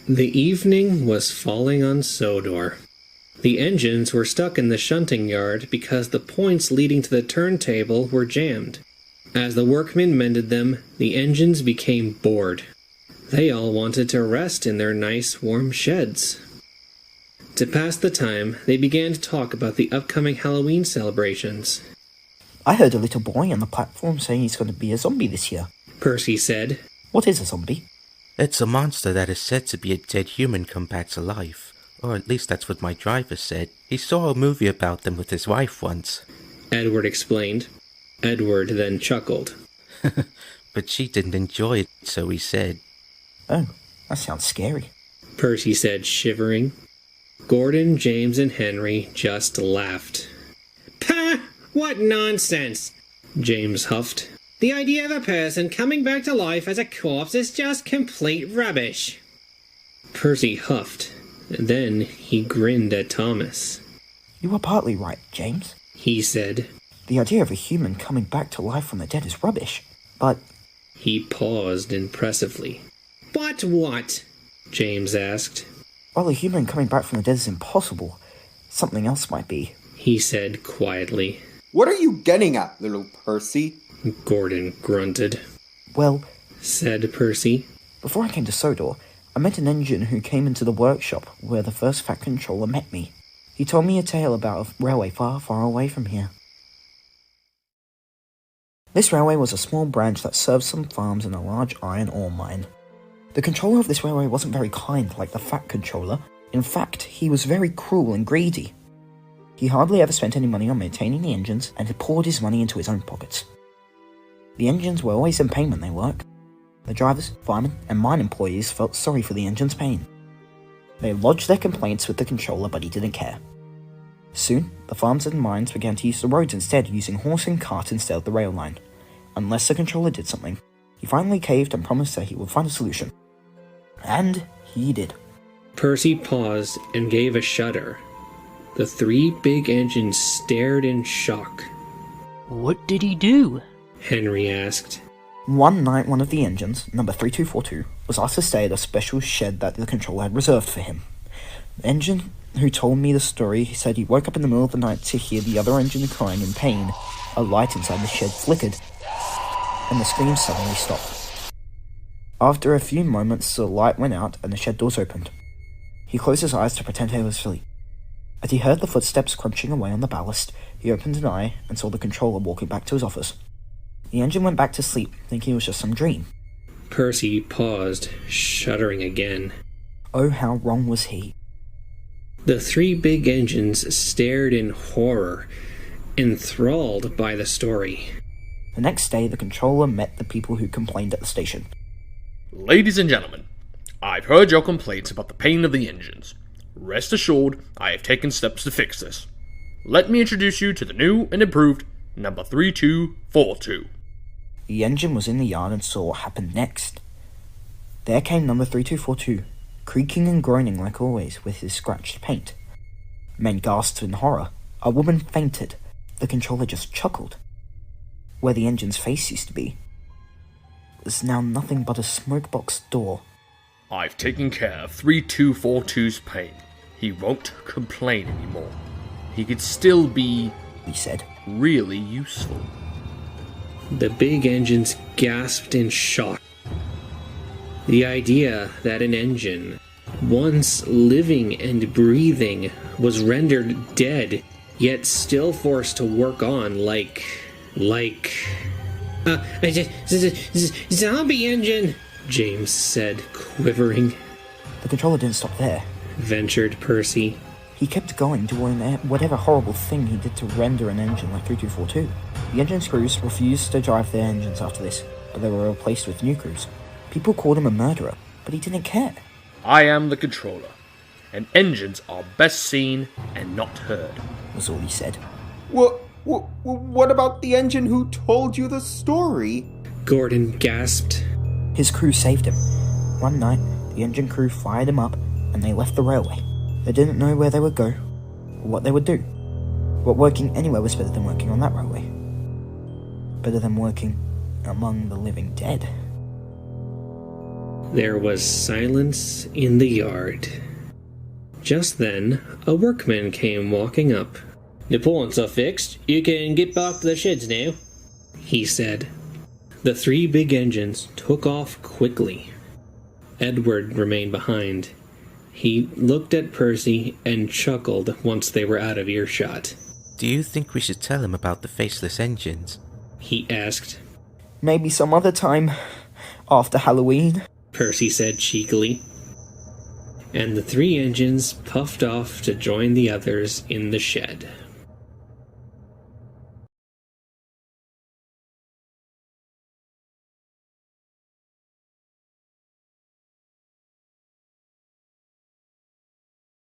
The evening was falling on Sodor. The engines were stuck in the shunting yard because the points leading to the turntable were jammed. As the workmen mended them, the engines became bored. They all wanted to rest in their nice warm sheds. To pass the time, they began to talk about the upcoming Halloween celebrations. I heard a little boy on the platform saying he's going to be a zombie this year. Percy said. What is a zombie? It's a monster that is said to be a dead human come back to life. Or at least that's what my driver said. He saw a movie about them with his wife once. Edward explained. Edward then chuckled. But she didn't enjoy it, so he said. Oh, that sounds scary. Percy said, shivering. Gordon, James, and Henry just laughed. Pah! What nonsense! James huffed. The idea of a person coming back to life as a corpse is just complete rubbish. Percy huffed. Then he grinned at Thomas. You were partly right, James. He said. The idea of a human coming back to life from the dead is rubbish, but... He paused impressively. But what? James asked. While a human coming back from the dead is impossible, something else might be. He said quietly. What are you getting at, little Percy? Gordon grunted. Well, said Percy. Before I came to Sodor, I met an engine who came into the workshop where the first Fat Controller met me. He told me a tale about a railway far, far away from here. This railway was a small branch that served some farms and a large iron ore mine. The controller of this railway wasn't very kind like the Fat Controller. In fact, he was very cruel and greedy. He hardly ever spent any money on maintaining the engines, and he poured his money into his own pockets. The engines were always in pain when they worked. The drivers, firemen, and mine employees felt sorry for the engine's pain. They lodged their complaints with the controller, but he didn't care. Soon, the farms and mines began to use the roads instead, using horse and cart instead of the rail line. Unless the controller did something, he finally caved and promised that he would find a solution. And he did. Percy paused and gave a shudder. The three big engines stared in shock. What did he do? Henry asked. One night, one of the engines, number 3242, was asked to stay at a special shed that the controller had reserved for him. The engine who told me the story said he woke up in the middle of the night to hear the other engine crying in pain. A light inside the shed flickered, and the scream suddenly stopped. After a few moments, the light went out and the shed doors opened. He closed his eyes to pretend he was asleep. As he heard the footsteps crunching away on the ballast, he opened an eye and saw the controller walking back to his office. The engine went back to sleep, thinking it was just some dream. Percy paused, shuddering again. Oh, how wrong was he? The three big engines stared in horror, enthralled by the story. The next day, the controller met the people who complained at the station. Ladies and gentlemen, I've heard your complaints about the pain of the engines. Rest assured, I have taken steps to fix this. Let me introduce you to the new and improved number 3242. The engine was in the yard and saw what happened next. There came number 3242, creaking and groaning like always with his scratched paint. Men gasped in horror. A woman fainted. The controller just chuckled. Where the engine's face used to be was now nothing but a smokebox door. I've taken care of 3242's pain. He won't complain anymore. He could still be, he said, really useful. The big engines gasped in shock. The idea that an engine, once living and breathing, was rendered dead, yet still forced to work on like... zombie engine, James said, quivering. The controller didn't stop there, ventured Percy. He kept going, doing whatever horrible thing he did to render an engine like 3242. The engine's crews refused to drive their engines after this, but they were replaced with new crews. People called him a murderer, but he didn't care. I am the controller, and engines are best seen and not heard, was all he said. What about the engine who told you the story? Gordon gasped. His crew saved him. One night, the engine crew fired him up, and they left the railway. They didn't know where they would go, or what they would do. But working anywhere was better than working on that railway. Better than working among the living dead. There was silence in the yard. Just then, a workman came walking up. "The points are fixed. You can get back to the sheds now," he said. The 3 big engines took off quickly. Edward remained behind. He looked at Percy and chuckled once they were out of earshot. Do you think we should tell him about the faceless engines? He asked. Maybe some other time, after Halloween. Percy said cheekily. And the 3 engines puffed off to join the others in the shed.